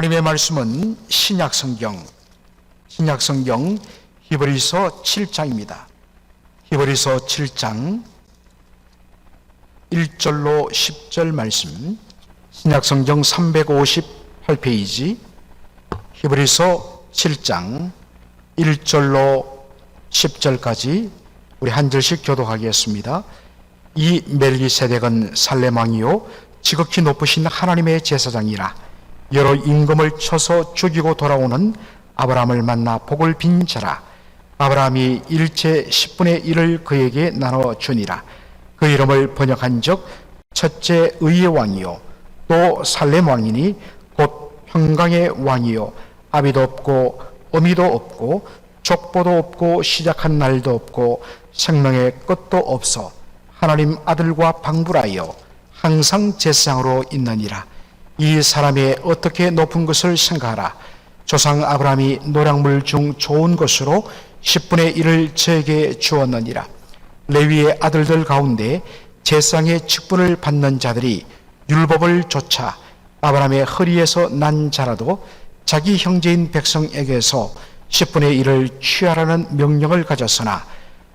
하나님의 말씀은 신약성경 히브리서 7장입니다. 히브리서 7장 1절로 10절 말씀, 신약성경 358페이지 히브리서 7장 1절로 10절까지 우리 한 절씩 교독하겠습니다. 이 멜기세덱은 살렘 왕이요 지극히 높으신 하나님의 제사장이라. 여러 임금을 쳐서 죽이고 돌아오는 아브라함을 만나 복을 빈 자라. 아브라함이 일체 10분의 1을 그에게 나눠주니라. 그 이름을 번역한즉 첫째 의의 왕이요 또 살렘 왕이니 곧 평강의 왕이요 아비도 없고 어미도 없고 족보도 없고 시작한 날도 없고 생명의 끝도 없어 하나님 아들과 방불하여 항상 제사장으로 있느니라. 이 사람이 어떻게 높은 것을 생각하라. 조상 아브라함이 노량물 중 좋은 것으로 10분의 1을 저에게 주었느니라. 레위의 아들들 가운데 제사장의 직분을 받는 자들이 율법을 좇아 아브라함의 허리에서 난 자라도 자기 형제인 백성에게서 10분의 1을 취하라는 명령을 가졌으나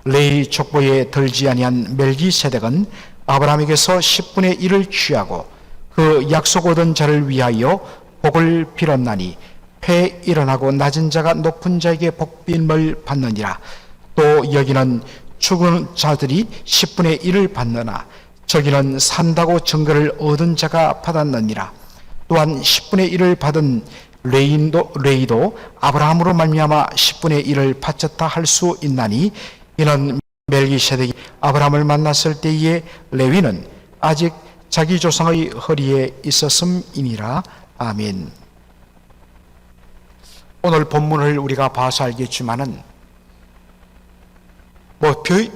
레위 족보에 들지 아니한 멜기세덱은 아브라함에게서 10분의 1을 취하고 그 약속 얻은 자를 위하여 복을 빌었나니 패 일어나고 낮은 자가 높은 자에게 복빔을 받느니라. 또 여기는 죽은 자들이 10분의 1을 받느나 저기는 산다고 증거를 얻은 자가 받았느니라. 또한 10분의 1을 받은 레위도 아브라함으로 말미암아 10분의 1을 바쳤다 할 수 있나니 이는 멜기세덱이 아브라함을 만났을 때에 레위는 아직 자기 조상의 허리에 있었음이니라. 아멘. 오늘 본문을 우리가 봐서 알겠지만은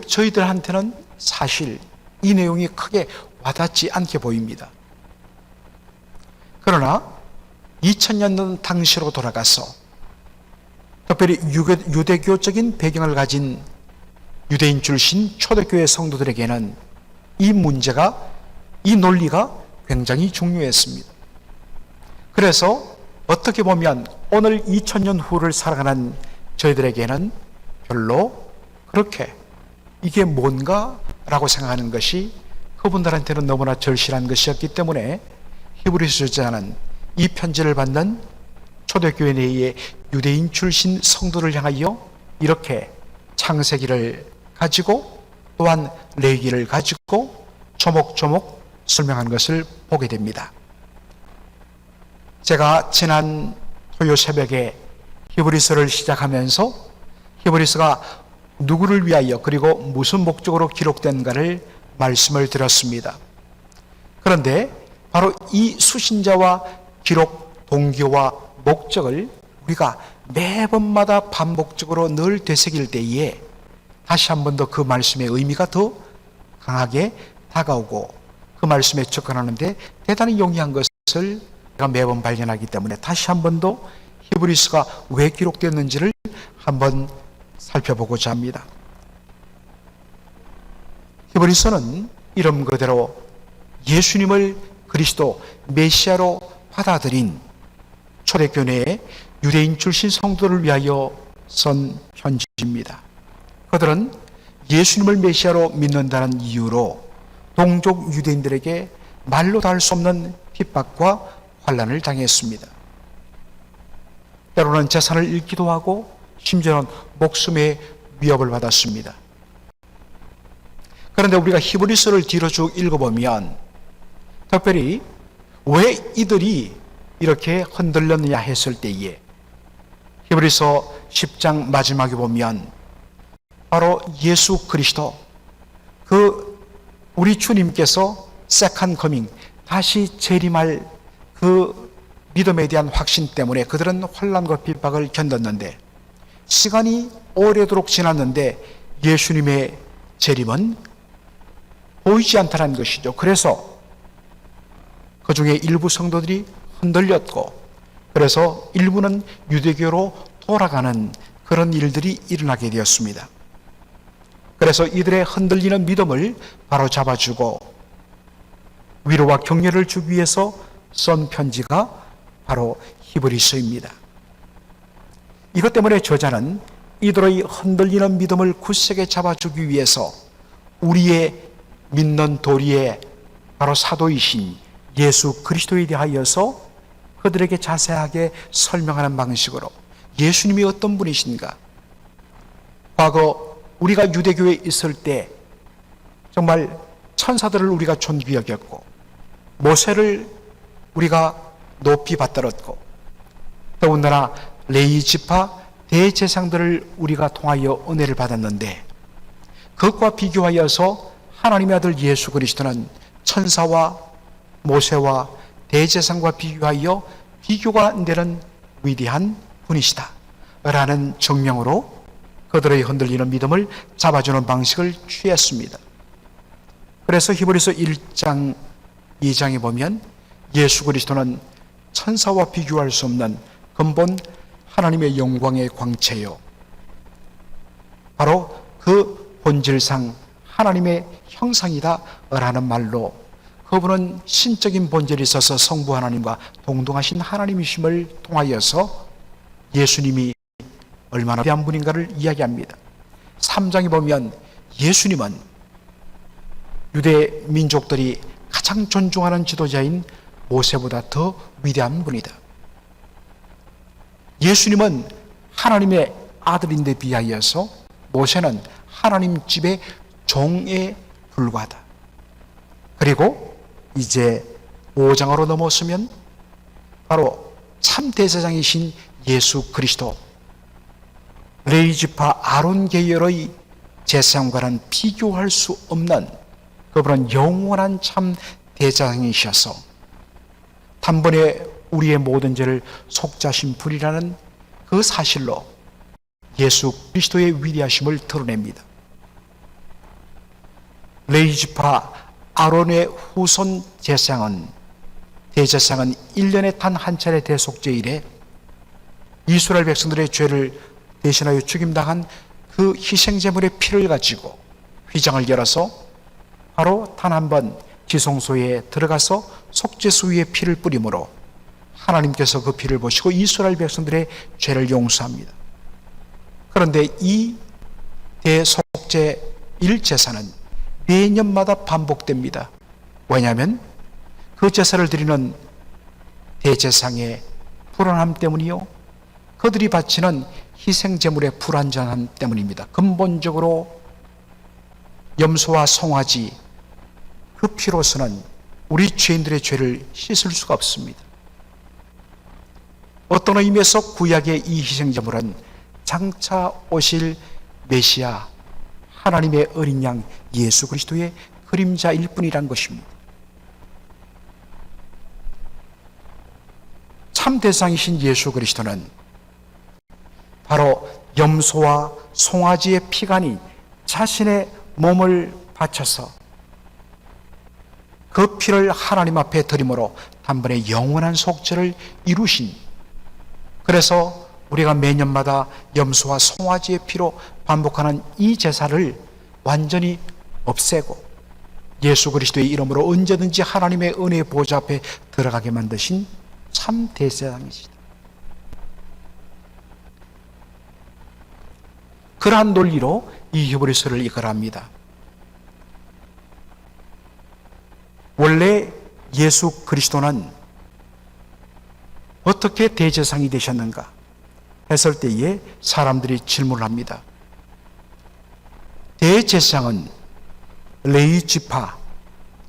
저희들한테는 사실 이 내용이 크게 와닿지 않게 보입니다. 그러나 2000년 전 당시로 돌아가서 특별히 유대교적인 배경을 가진 유대인 출신 초대교회 성도들에게는 이 문제가, 이 논리가 굉장히 중요했습니다. 그래서 어떻게 보면 오늘 2000년 후를 살아가는 저희들에게는 별로 그렇게 이게 뭔가 라고 생각하는 것이 그분들한테는 너무나 절실한 것이었기 때문에 히브리서 저자는 이 편지를 받는 초대교회 내의 유대인 출신 성도를 향하여 이렇게 창세기를 가지고 또한 레위기를 가지고 조목조목 설명한 것을 보게 됩니다. 제가 지난 토요 새벽에 히브리서를 시작하면서 히브리서가 누구를 위하여 그리고 무슨 목적으로 기록된가를 말씀을 드렸습니다. 그런데 바로 이 수신자와 기록 동기와 목적을 우리가 매번마다 반복적으로 늘 되새길 때에 다시 한 번 더 그 말씀의 의미가 더 강하게 다가오고 그 말씀에 접근하는데 대단히 용이한 것을 제가 매번 발견하기 때문에 다시 한 번 더 히브리서가 왜 기록됐는지를 한번 살펴보고자 합니다. 히브리서는 이름 그대로 예수님을 그리스도 메시아로 받아들인 초대교회의 유대인 출신 성도를 위하여 쓴 편지입니다. 그들은 예수님을 메시아로 믿는다는 이유로 동족 유대인들에게 말로 다 할 수 없는 핍박과 환난을 당했습니다. 때로는 재산을 잃기도 하고 심지어는 목숨의 위협을 받았습니다. 그런데 우리가 히브리서를 뒤로 쭉 읽어보면 특별히 왜 이들이 이렇게 흔들렸느냐 했을 때에 히브리서 10장 마지막에 보면 바로 예수 그리스도 우리 주님께서 세컨 커밍 다시 재림할 그 믿음에 대한 확신 때문에 그들은 환난과 핍박을 견뎠는데 시간이 오래도록 지났는데 예수님의 재림은 보이지 않다는 것이죠. 그래서 그 중에 일부 성도들이 흔들렸고 그래서 일부는 유대교로 돌아가는 그런 일들이 일어나게 되었습니다. 그래서 이들의 흔들리는 믿음을 바로 잡아주고 위로와 격려를 주기 위해서 쓴 편지가 바로 히브리서입니다. 이것 때문에 저자는 이들의 흔들리는 믿음을 굳세게 잡아주기 위해서 우리의 믿는 도리의 바로 사도이신 예수 그리스도에 대하여서 그들에게 자세하게 설명하는 방식으로 예수님이 어떤 분이신가, 과거 우리가 유대교에 있을 때 정말 천사들을 우리가 존귀히 여겼고 모세를 우리가 높이 받들었고 더군다나 레위 지파 대제사장들을 우리가 통하여 은혜를 받았는데, 그것과 비교하여서 하나님의 아들 예수 그리스도는 천사와 모세와 대제사장과 비교하여 비교가 안 되는 위대한 분이시다 라는 증명으로 그들의 흔들리는 믿음을 잡아주는 방식을 취했습니다. 그래서 히브리서 1장 2장에 보면 예수 그리스도는 천사와 비교할 수 없는 근본 하나님의 영광의 광채요, 바로 그 본질상 하나님의 형상이다 라는 말로 그분은 신적인 본질이 있어서 성부 하나님과 동등하신 하나님이심을 통하여서 예수님이 얼마나 귀한 분인가를 이야기합니다. 3장에 보면 예수님은 유대 민족들이 가장 존중하는 지도자인 모세보다 더 위대한 분이다. 예수님은 하나님의 아들인데 비하여서 모세는 하나님 집의 종에 불과하다. 그리고 이제 5장으로 넘어서면 바로 참 대제사장이신 예수 그리스도, 레위 지파 아론 계열의 제사장과는 비교할 수 없는 그분은 영원한 참 대제사장이셔서 단번에 우리의 모든 죄를 속죄하신 분이라는 그 사실로 예수 그리스도의 위대하심을 드러냅니다. 레위 지파 아론의 후손 제사장은, 대제사장은 1년에 단 한 차례 대속죄일에 이스라엘 백성들의 죄를 대신하여 죽임당한 그 희생제물의 피를 가지고 휘장을 열어서 바로 단 한 번 지성소에 들어가서 속죄수 위에 피를 뿌림으로 하나님께서 그 피를 보시고 이스라엘 백성들의 죄를 용서합니다. 그런데 이 대속죄 1제사는 매년마다 반복됩니다. 왜냐하면 그 제사를 드리는 대제사장의 불안함 때문이요, 그들이 바치는 희생제물의 불완전함 때문입니다. 근본적으로 염소와 송아지 그 피로서는 우리 죄인들의 죄를 씻을 수가 없습니다. 어떤 의미에서 구약의 이 희생제물은 장차 오실 메시아 하나님의 어린 양 예수 그리스도의 그림자일 뿐이란 것입니다. 참 대상이신 예수 그리스도는 바로 염소와 송아지의 피간이 자신의 몸을 바쳐서 그 피를 하나님 앞에 드림으로 단번에 영원한 속죄를 이루신, 그래서 우리가 매년마다 염소와 송아지의 피로 반복하는 이 제사를 완전히 없애고 예수 그리스도의 이름으로 언제든지 하나님의 은혜의 보좌 앞에 들어가게 만드신 참 대제사장이시다. 그러한 논리로 이 히브리서를 이끌어갑니다. 원래 예수 그리스도는 어떻게 대제사장이 되셨는가 했을 때에 사람들이 질문을 합니다. 대제사장은 레위 지파,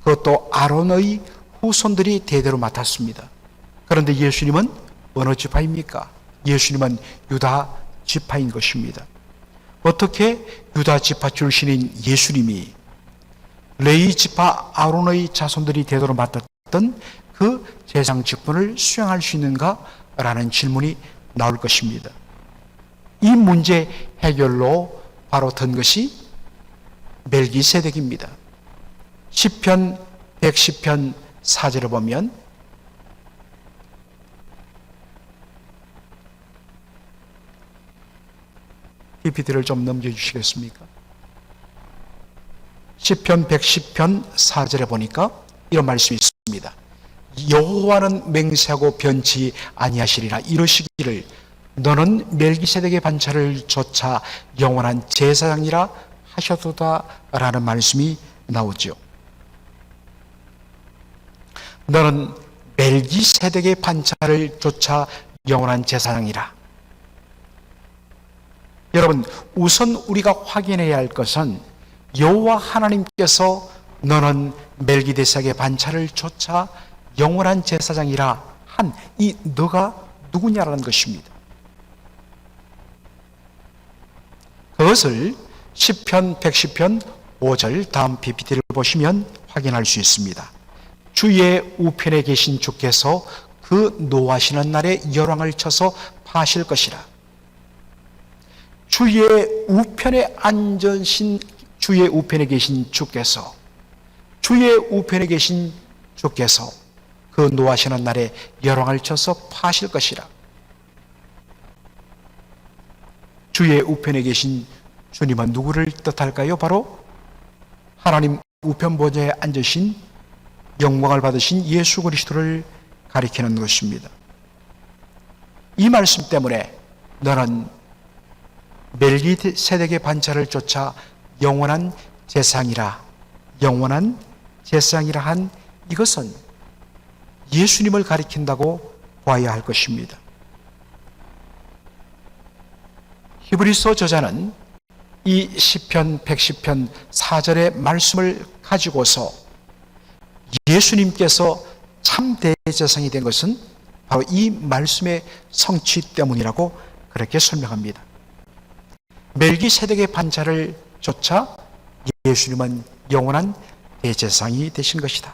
그것도 아론의 후손들이 대대로 맡았습니다. 그런데 예수님은 어느 지파입니까? 예수님은 유다 지파인 것입니다. 어떻게 유다 지파 출신인 예수님이 레위 지파 아론의 자손들이 대대로 맡았던 그 제사장 직분을 수행할 수 있는가? 라는 질문이 나올 것입니다. 이 문제 해결로 바로 든 것이 멜기세덱입니다. 시편 110편 4절을 보면 PPT를 좀 넘겨주시겠습니까? 시편 110편 4절에 보니까 이런 말씀이 있습니다. 여호와는 맹세하고 변치 아니하시리라 이러시기를 너는 멜기세덱의 반차를 조차 영원한 제사장이라 하셨도다라는 말씀이 나오죠. 너는 멜기세덱의 반차를 조차 영원한 제사장이라. 여러분, 우선 우리가 확인해야 할 것은 여호와 하나님께서 너는 멜기세덱의 반차를 조차 영원한 제사장이라 한 이 너가 누구냐라는 것입니다. 그것을 시편 110편 5절 다음 PPT를 보시면 확인할 수 있습니다. 주의 우편에 계신 주께서 그 노하시는 날에 열왕을 쳐서 파실 것이라. 주의 우편에 앉으신 주의 우편에 계신 주께서 그 노하시는 날에 열왕을 쳐서 파실 것이라. 주의 우편에 계신 주님은 누구를 뜻할까요? 바로 하나님 우편 보좌에 앉으신 영광을 받으신 예수 그리스도를 가리키는 것입니다. 이 말씀 때문에 너는 멜기세덱의 반차를 쫓아 영원한 제사장이라 한 이것은 예수님을 가리킨다고 봐야 할 것입니다. 히브리서 저자는 이 시편 110편 4절의 말씀을 가지고서 예수님께서 참 대제사장이 된 것은 바로 이 말씀의 성취 때문이라고 그렇게 설명합니다. 멜기세덱의 반차를 쫓아 예수님은 영원한 대제사장이 되신 것이다.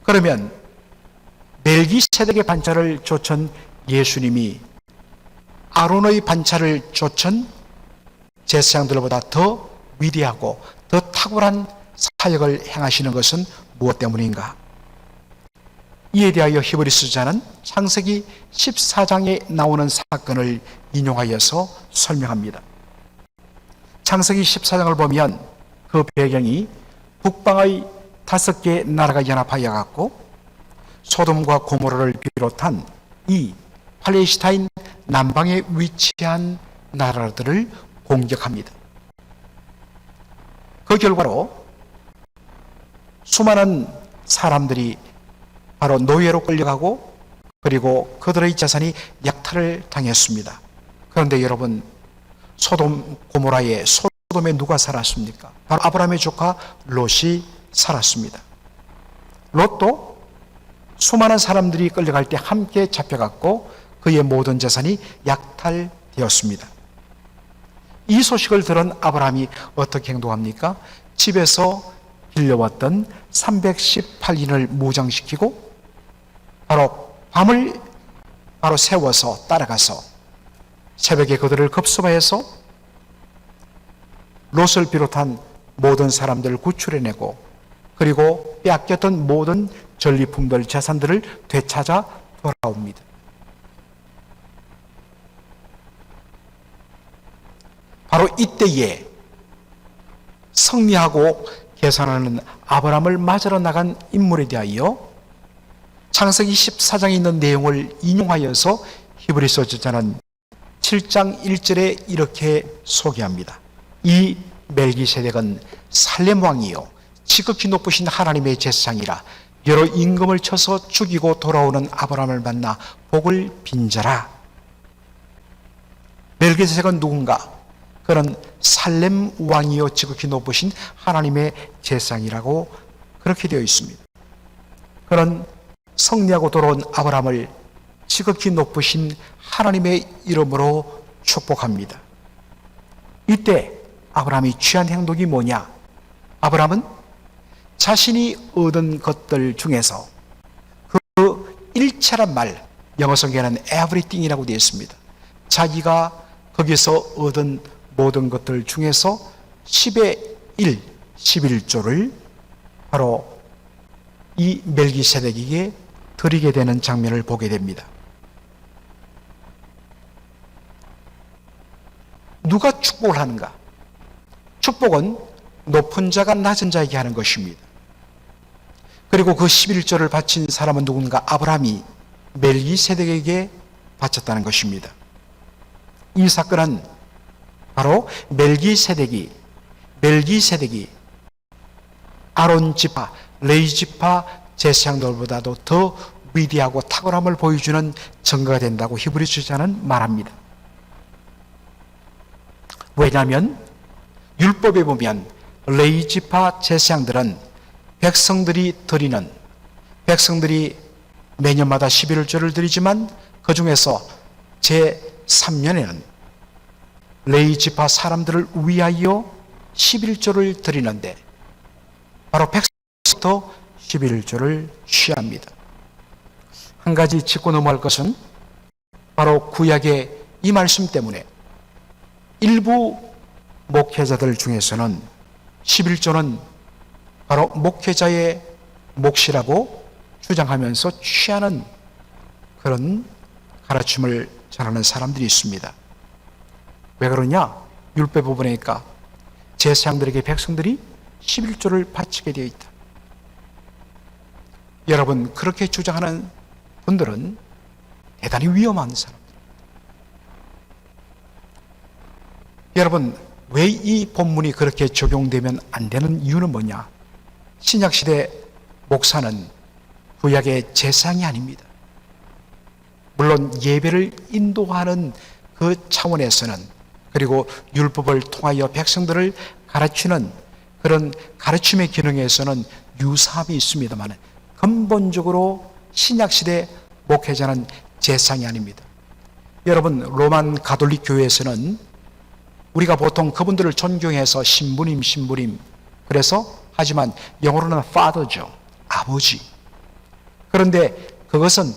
그러면 멜기세덱의 반차를 쫓은 예수님이 아론의 반차를 쫓은 제사장들보다 더 위대하고 더 탁월한 사역을 행하시는 것은 무엇 때문인가? 이에 대하여 히브리서자는 창세기 14장에 나오는 사건을 인용하여서 설명합니다. 창세기 14장을 보면 그 배경이 북방의 5개 나라가 연합하여 갖고 소돔과 고모라를 비롯한 이 팔레스타인 남방에 위치한 나라들을 공격합니다. 그 결과로 수많은 사람들이 바로 노예로 끌려가고 그리고 그들의 재산이 약탈을 당했습니다. 그런데 여러분, 소돔 고모라에 소돔에 누가 살았습니까? 바로 아브라함의 조카 롯이 살았습니다. 롯도 수많은 사람들이 끌려갈 때 함께 잡혀갔고 그의 모든 재산이 약탈되었습니다. 이 소식을 들은 아브라함이 어떻게 행동합니까? 집에서 빌려왔던 318인을 무장시키고 밤을 세워서 따라가서 새벽에 그들을 급습하여서 롯을 비롯한 모든 사람들을 구출해내고 그리고 빼앗겼던 모든 전리품들, 재산들을 되찾아 돌아옵니다. 바로 이때에 승리하고 계산하는 아브라함을 맞으러 나간 인물에 대하여 창세기 14장에 있는 내용을 인용하여서 히브리서 저자는 7장 1절에 이렇게 소개합니다. 이 멜기세덱은 살렘 왕이요 지극히 높으신 하나님의 제사장이라 여러 임금을 쳐서 죽이고 돌아오는 아브라함을 만나 복을 빈자라. 멜기세덱은 누군가? 그는 살렘 왕이요 지극히 높으신 하나님의 제사장이라고 그렇게 되어 있습니다. 그는 승리하고 돌아온 아브라함을 지극히 높으신 하나님의 이름으로 축복합니다. 이때 아브라함이 취한 행동이 뭐냐? 아브라함은 자신이 얻은 것들 중에서 그 일체란 말, 영어 성경에는 everything이라고 되어 있습니다. 자기가 거기서 얻은 모든 것들 중에서 10의 1, 11조를 바로 이 멜기세덱에게 드리게 되는 장면을 보게 됩니다. 누가 축복을 하는가? 축복은 높은 자가 낮은 자에게 하는 것입니다. 그리고 그 11조를 바친 사람은 누군가? 아브라함이 멜기세덱에게 바쳤다는 것입니다. 이 사건은 바로 멜기세덱이 아론 지파, 레위 지파 제사장들보다도 더 위대하고 탁월함을 보여주는 증거가 된다고 히브리서 저자는 말합니다. 왜냐하면 율법에 보면 레위 지파 제사장들은 백성들이 매년마다 11조를 드리지만 그 중에서 제3년에는 레위 지파 사람들을 위하여 11조를 드리는데 바로 백성부터 11조를 취합니다. 한 가지 짚고 넘어갈 것은 바로 구약의 이 말씀 때문에 일부 목회자들 중에서는 11조는 바로 목회자의 몫이라고 주장하면서 취하는 그런 가르침을 전하는 사람들이 있습니다. 왜 그러냐? 율법에 보니까 제사장들에게 백성들이 11조를 바치게 되어 있다. 여러분, 그렇게 주장하는 분들은 대단히 위험한 사람들. 여러분, 왜 이 본문이 그렇게 적용되면 안 되는 이유는 뭐냐? 신약시대 목사는 구약의 제사장이 아닙니다. 물론 예배를 인도하는 그 차원에서는, 그리고 율법을 통하여 백성들을 가르치는 그런 가르침의 기능에서는 유사함이 있습니다만 근본적으로 신약시대 목회자는 제사장이 아닙니다. 여러분, 로만 가톨릭 교회에서는 우리가 보통 그분들을 존경해서 신부님 그래서 하지만 영어로는 father죠. 아버지. 그런데 그것은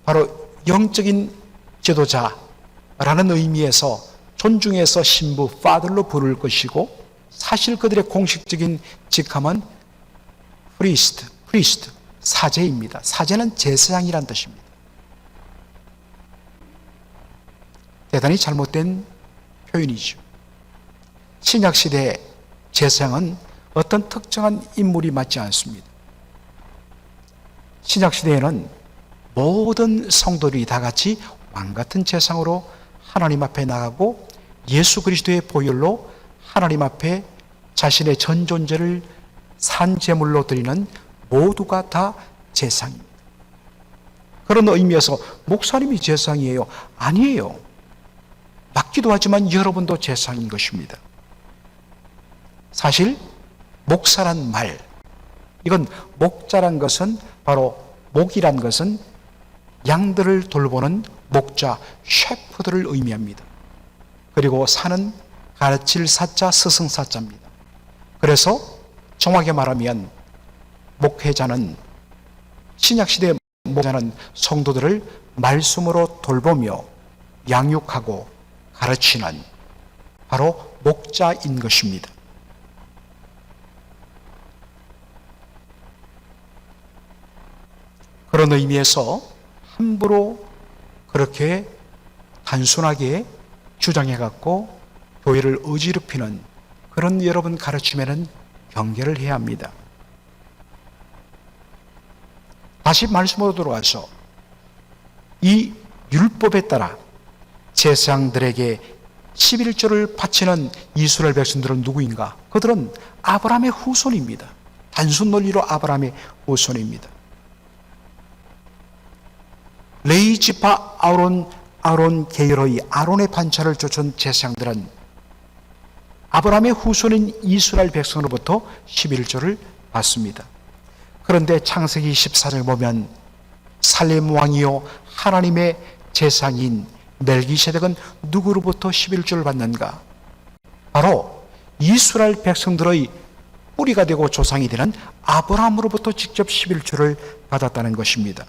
바로 영적인 지도자라는 의미에서 존중해서 신부 father로 부를 것이고, 사실 그들의 공식적인 직함은 priest, 사제입니다. 사제는 제사장이란 뜻입니다. 대단히 잘못된 표현이죠. 신약시대의 제사장은 어떤 특정한 인물이 맞지 않습니다. 신약시대에는 모든 성도들이 다 같이 왕같은 제사장으로 하나님 앞에 나가고 예수 그리스도의 보혈로 하나님 앞에 자신의 전존제를 산제물로 드리는 모두가 다 제사장입니다. 그런 의미에서 목사님이 제사장이에요? 아니에요. 맞기도 하지만 여러분도 제사장인 것입니다. 사실 목사란 말, 이건 목자란 것은 바로 목이란 것은 양들을 돌보는 목자, 셰프들을 의미합니다. 그리고 사는 가르칠 사자, 스승사자입니다. 그래서 정확하게 말하면 목회자는, 신약시대 목회자는 성도들을 말씀으로 돌보며 양육하고 가르치는 바로 목자인 것입니다. 그런 의미에서 함부로 그렇게 단순하게 주장해갖고 교회를 어지럽히는 그런 여러분 가르침에는 경계를 해야 합니다. 다시 말씀으로 돌아와서 이 율법에 따라 제사장들에게 11조를 바치는 이스라엘 백성들은 누구인가? 그들은 아브라함의 후손입니다. 단순 논리로 아브라함의 후손입니다. 레위 지파 아론 계열의 아론의 반차를 쫓은 제사장들은 아브라함의 후손인 이스라엘 백성으로부터 11조를 받습니다. 그런데 창세기 14장을 보면 살렘 왕이요 하나님의 제사장인 멜기세덱은 누구로부터 11조를 받는가? 바로 이스라엘 백성들의 뿌리가 되고 조상이 되는 아브라함으로부터 직접 11조를 받았다는 것입니다.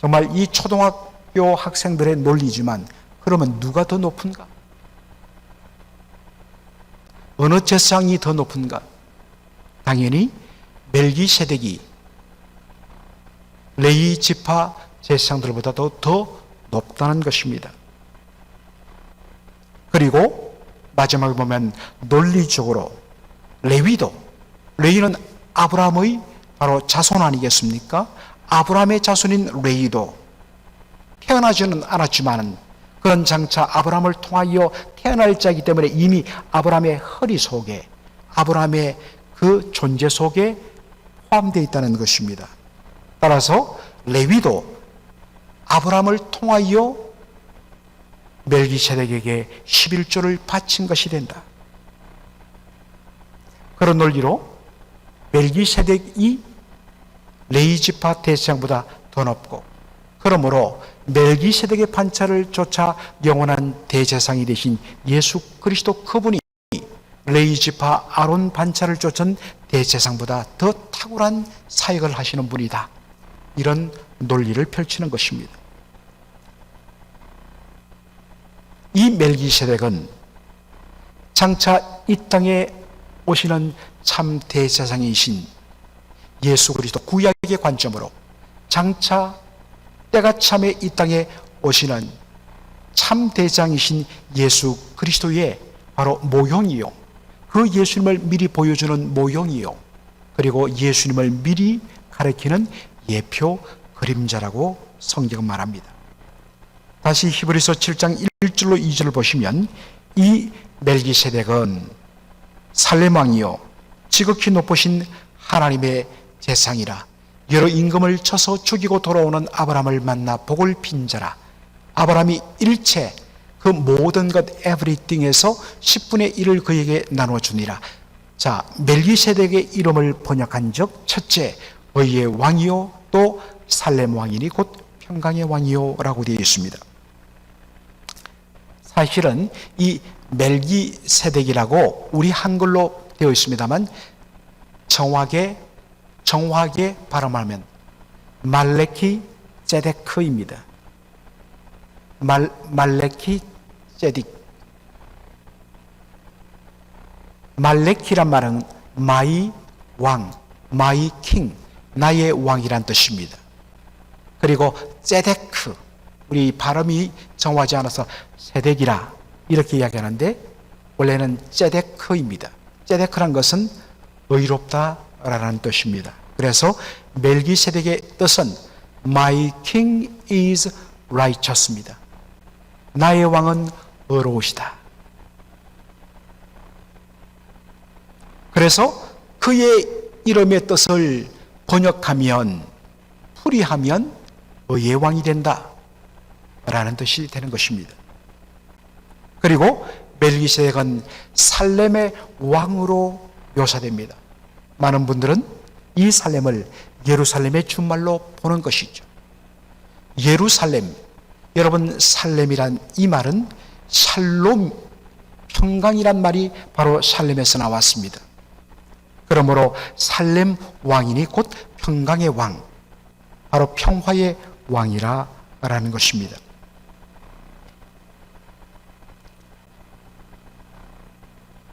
정말 이 초등학교 학생들의 논리지만, 그러면 누가 더 높은가? 어느 제사장이 더 높은가? 당연히 멜기세덱이 레위 지파 제사장들보다도 더 높다는 것입니다. 그리고 마지막에 보면 논리적으로 레위는 아브라함의 바로 자손 아니겠습니까? 아브라함의 자손인 레위도 태어나지는 않았지만 그런 장차 아브라함을 통하여 태어날 자이기 때문에 이미 아브라함의 허리 속에, 아브라함의 그 존재 속에 포함되어 있다는 것입니다. 따라서 레위도 아브라함을 통하여 멜기세덱에게 11조를 바친 것이 된다. 그런 논리로 멜기세덱이 레위지파 대제사장보다 더 높고, 그러므로 멜기세덱의 반차를 쫓아 영원한 대제사장이 되신 예수 그리스도, 그분이 레위지파 아론 반차를 쫓은 대제사장보다 더 탁월한 사역을 하시는 분이다. 이런 논리를 펼치는 것입니다. 이 멜기세덱은 장차 이 땅에 오시는 참 대제사장이신 예수 그리스도, 구약의 관점으로 장차 때가 참에 이 땅에 오시는 참 대장이신 예수 그리스도의 바로 모형이요, 그 예수님을 미리 보여주는 모형이요, 그리고 예수님을 미리 가리키는 예표 그림자라고 성경은 말합니다. 다시 히브리서 7장 1절로 2절을 보시면 이 멜기세덱은 살렘 왕이요 지극히 높으신 하나님의 제상이라, 여러 임금을 쳐서 죽이고 돌아오는 아브라함을 만나 복을 빈 자라. 아브라함이 일체 그 모든 것 everything에서 10분의 1을 그에게 나눠주니라. 자, 멜기세덱의 이름을 번역한 적 첫째, 의의 왕이요 또 살렘 왕이니 곧 평강의 왕이요 라고 되어 있습니다. 사실은 이 멜기세덱이라고 우리 한글로 되어 있습니다만 정확하게 발음하면 말레키 제데크입니다. 말레키 제딕. 말레키란 말은 마이 왕, 마이 킹, 나의 왕이란 뜻입니다. 그리고 제데크, 우리 발음이 정확하지 않아서 세덱이라 이렇게 이야기하는데 원래는 제데크입니다. 제데크란 것은 의롭다라는 뜻입니다. 그래서 멜기세덱의 뜻은 My king is righteous입니다. 나의 왕은 의로우시다. 그래서 그의 이름의 뜻을 번역하면, 풀이하면 의의 왕이 된다 라는 뜻이 되는 것입니다. 그리고 멜기세덱은 살렘의 왕으로 묘사됩니다. 많은 분들은 이 살렘을 예루살렘의 준말로 보는 것이죠. 예루살렘, 여러분 살렘이란 이 말은 샬롬, 평강이란 말이 바로 살렘에서 나왔습니다. 그러므로 살렘 왕이니 곧 평강의 왕, 바로 평화의 왕이라는 것입니다.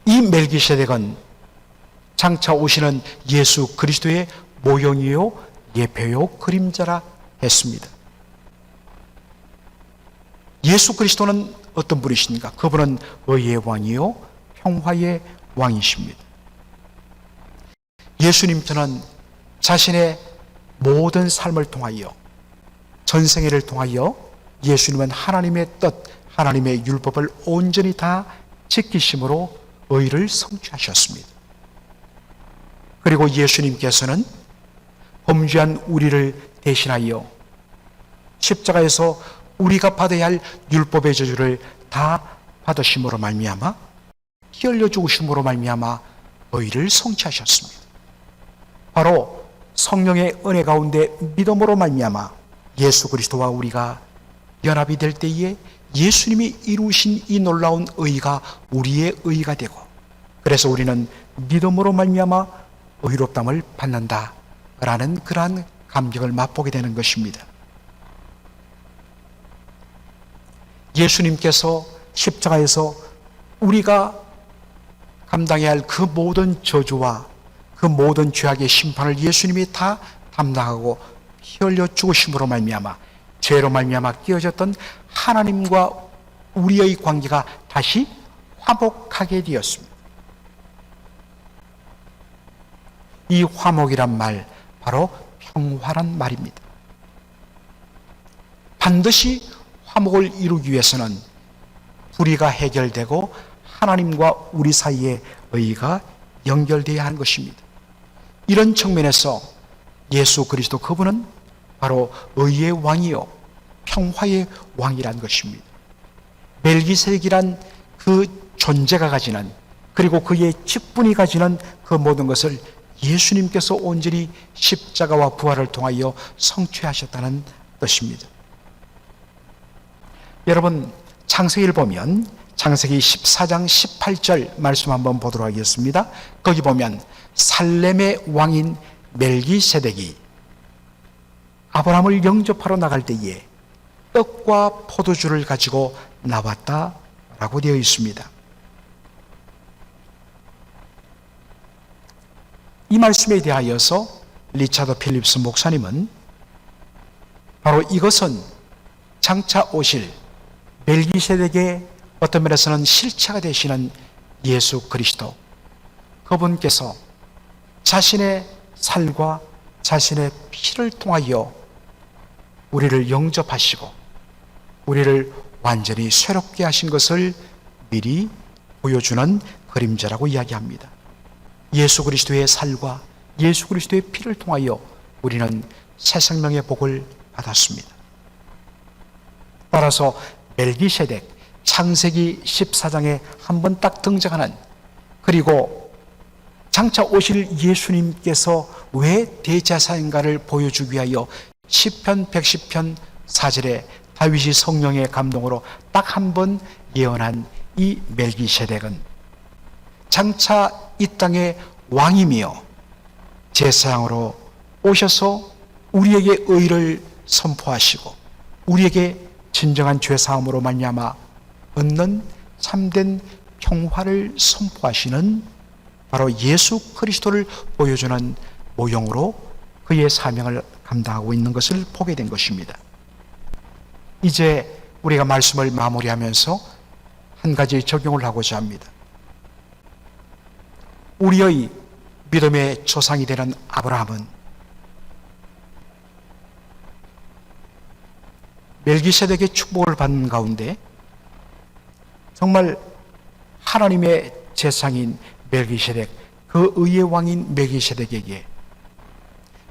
이 멜기세덱은 장차 오시는 예수 그리스도의 모형이요 예표요 그림자라 했습니다. 예수 그리스도는 어떤 분이십니까? 그분은 의의 왕이요 평화의 왕이십니다. 예수님께서는 자신의 모든 삶을 통하여, 전생애를 통하여 예수님은 하나님의 뜻, 하나님의 율법을 온전히 다 지키심으로 의를 성취하셨습니다. 그리고 예수님께서는 범죄한 우리를 대신하여 십자가에서 우리가 받아야 할 율법의 저주를 다 받으심으로 말미암아, 피 흘려 죽으심으로 말미암아 의를 성취하셨습니다. 바로 성령의 은혜 가운데 믿음으로 말미암아 예수 그리스도와 우리가 연합이 될 때에 예수님이 이루신 이 놀라운 의가 우리의 의가 되고, 그래서 우리는 믿음으로 말미암아 의롭다함을 받는다라는 그러한 감격을 맛보게 되는 것입니다. 예수님께서 십자가에서 우리가 감당해야 할 그 모든 저주와 그 모든 죄악의 심판을 예수님이 다 담당하고 피 흘려 죽으심으로 말미암아 죄로 말미암아 끼어졌던 하나님과 우리의 관계가 다시 화목하게 되었습니다. 이 화목이란 말, 바로 평화란 말입니다. 반드시 화목을 이루기 위해서는 불의가 해결되고 하나님과 우리 사이의 의가 연결되어야 하는 것입니다. 이런 측면에서 예수 그리스도 그분은 바로 의의 왕이요 평화의 왕이란 것입니다. 멜기세덱이란 그 존재가 가지는, 그리고 그의 직분이 가지는 그 모든 것을 예수님께서 온전히 십자가와 부활을 통하여 성취하셨다는 뜻입니다. 여러분, 창세기를 보면 창세기 14장 18절 말씀 한번 보도록 하겠습니다. 거기 보면 살렘의 왕인 멜기세덱이 아브라함을 영접하러 나갈 때에 떡과 포도주를 가지고 나왔다라고 되어 있습니다. 이 말씀에 대하여서 리차드 필립스 목사님은 바로 이것은 장차 오실 멜기세덱의 어떤 면에서는 실체가 되시는 예수 그리스도, 그분께서 자신의 살과 자신의 피를 통하여 우리를 영접하시고 우리를 완전히 새롭게 하신 것을 미리 보여주는 그림자라고 이야기합니다. 예수 그리스도의 살과 예수 그리스도의 피를 통하여 우리는 새 생명의 복을 받았습니다. 따라서 멜기세덱, 창세기 14장에 한 번 딱 등장하는, 그리고 장차 오실 예수님께서 왜 대제사인가를 보여주기 위하여 시편 110편 4절에 다윗이 성령의 감동으로 딱 한 번 예언한 이 멜기세덱은 장차 이 땅의 왕이며 제사장으로 오셔서 우리에게 의를 선포하시고 우리에게 진정한 죄사함으로 말미암아 얻는 참된 평화를 선포하시는 바로 예수 그리스도를 보여주는 모형으로 그의 사명을 감당하고 있는 것을 보게 된 것입니다. 이제 우리가 말씀을 마무리하면서 한 가지 적용을 하고자 합니다. 우리의 믿음의 조상이 되는 아브라함은 멜기세덱의 축복을 받는 가운데 정말 하나님의 제상인 멜기세덱, 그 의의 왕인 멜기세덱에게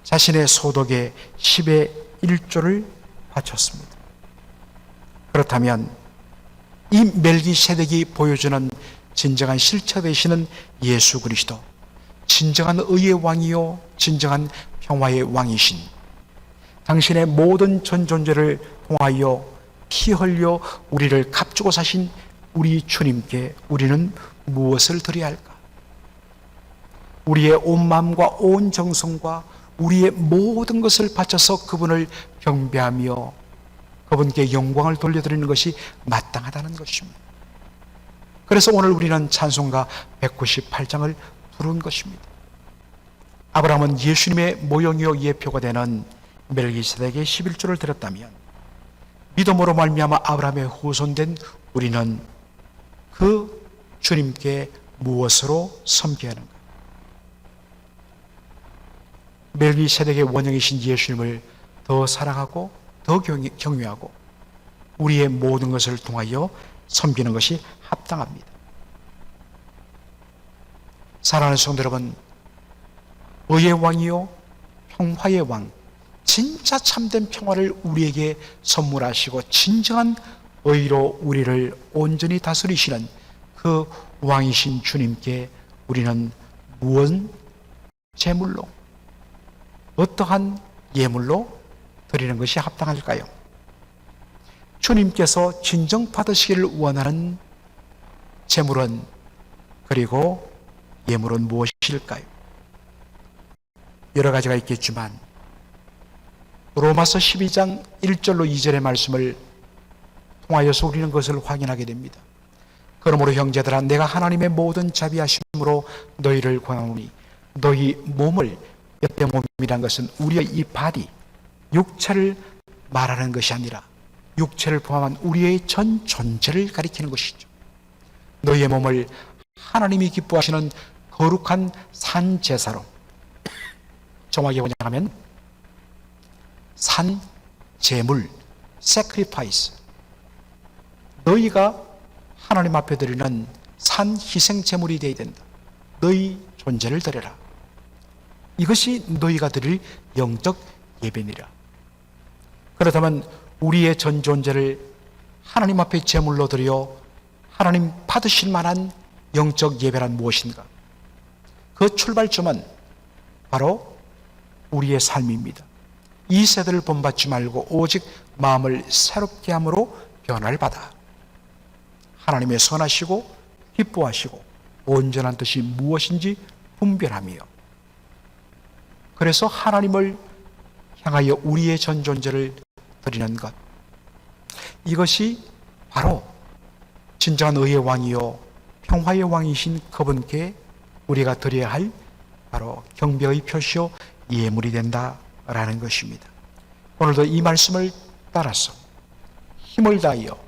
자신의 소득의 10의 1조를 바쳤습니다. 그렇다면 이 멜기세덱이 보여주는 진정한 실체 되시는 예수 그리스도, 진정한 의의 왕이요 진정한 평화의 왕이신, 당신의 모든 전 존재를 통하여 피 흘려 우리를 값주고 사신 우리 주님께 우리는 무엇을 드려야 할까? 우리의 온 마음과 온 정성과 우리의 모든 것을 바쳐서 그분을 경배하며 그분께 영광을 돌려드리는 것이 마땅하다는 것입니다. 그래서 오늘 우리는 찬송가 198장을 부른 것입니다. 아브라함은 예수님의 모형이요 예표가 되는 멜기세덱의 11조를 드렸다면 믿음으로 말미암아 아브라함의 후손된 우리는 그 주님께 무엇으로 섬겨야 하는가? 멜기세덱의 원형이신 예수님을 더 사랑하고 더 경외하고 우리의 모든 것을 통하여 섬기는 것이 합당합니다. 사랑하는 성도 여러분, 의의 왕이요 평화의 왕, 진짜 참된 평화를 우리에게 선물하시고 진정한 의로 우리를 온전히 다스리시는 그 왕이신 주님께 우리는 무엇 제물로, 어떠한 예물로 드리는 것이 합당할까요? 주님께서 진정 받으시기를 원하는 제물은, 그리고 예물은 무엇일까요? 여러 가지가 있겠지만 로마서 12장 1절로 2절의 말씀을 통하여서 우리는 그것을 확인하게 됩니다. 그러므로 형제들아, 내가 하나님의 모든 자비하심으로 너희를 권하노니 너희 몸을, 여태 몸이란 것은 우리의 이 바디, 육체를 말하는 것이 아니라 육체를 포함한 우리의 전 존재를 가리키는 것이죠. 너희의 몸을 하나님이 기뻐하시는 거룩한 산 제사로 정확하게 뭐냐면 산 제물, sacrifice. 너희가 하나님 앞에 드리는 산 희생 제물이 되어야 된다. 너희 존재를 드려라. 이것이 너희가 드릴 영적 예배니라. 그렇다면 우리의 전 존재를 하나님 앞에 제물로 드려 하나님 받으실 만한 영적 예배란 무엇인가? 그 출발점은 바로 우리의 삶입니다. 이 세대를 본받지 말고 오직 마음을 새롭게 함으로 변화를 받아 하나님의 선하시고 기뻐하시고 온전한 뜻이 무엇인지 분별하며, 그래서 하나님을 향하여 우리의 전 존재를 드리는 것, 이것이 바로 진정한 의의 왕이요 평화의 왕이신 그분께 우리가 드려야 할 바로 경배의 표시요 예물이 된다라는 것입니다. 오늘도 이 말씀을 따라서 힘을 다하여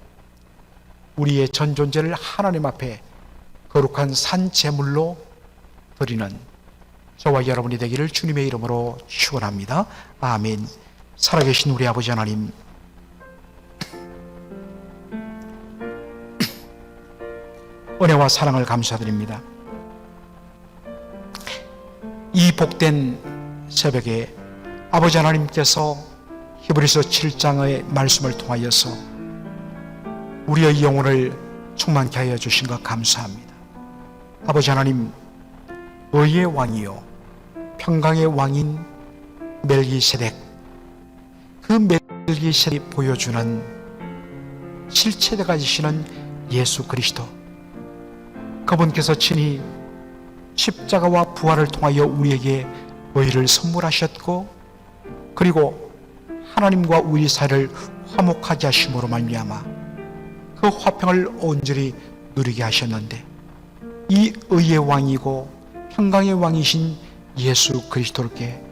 우리의 전 존재를 하나님 앞에 거룩한 산 제물로 드리는 저와 여러분이 되기를 주님의 이름으로 축원합니다. 아멘. 살아계신 우리 아버지 하나님, 은혜와 사랑을 감사드립니다. 이 복된 새벽에 아버지 하나님께서 히브리서 7장의 말씀을 통하여서 우리의 영혼을 충만케 하여 주신 것 감사합니다. 아버지 하나님, 의의 왕이요 평강의 왕인 멜기세덱, 그 멜기세덱이 보여주는 실체가 가지시는 예수 그리스도, 그분께서 친히 십자가와 부활을 통하여 우리에게 의를 선물하셨고, 그리고 하나님과 우리 사이를 화목하게 하심으로 말미암아 그 화평을 온전히 누리게 하셨는데, 이 의의 왕이고 평강의 왕이신 예수 그리스도께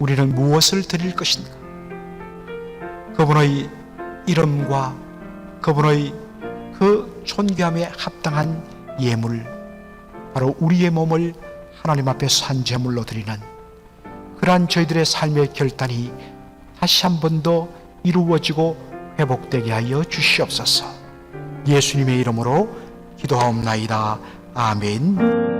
우리는 무엇을 드릴 것인가? 그분의 이름과 그분의 그 존귀함에 합당한 예물, 바로 우리의 몸을 하나님 앞에 산 제물로 드리는 그러한 저희들의 삶의 결단이 다시 한 번 더 이루어지고 회복되게 하여 주시옵소서. 예수님의 이름으로 기도하옵나이다. 아멘.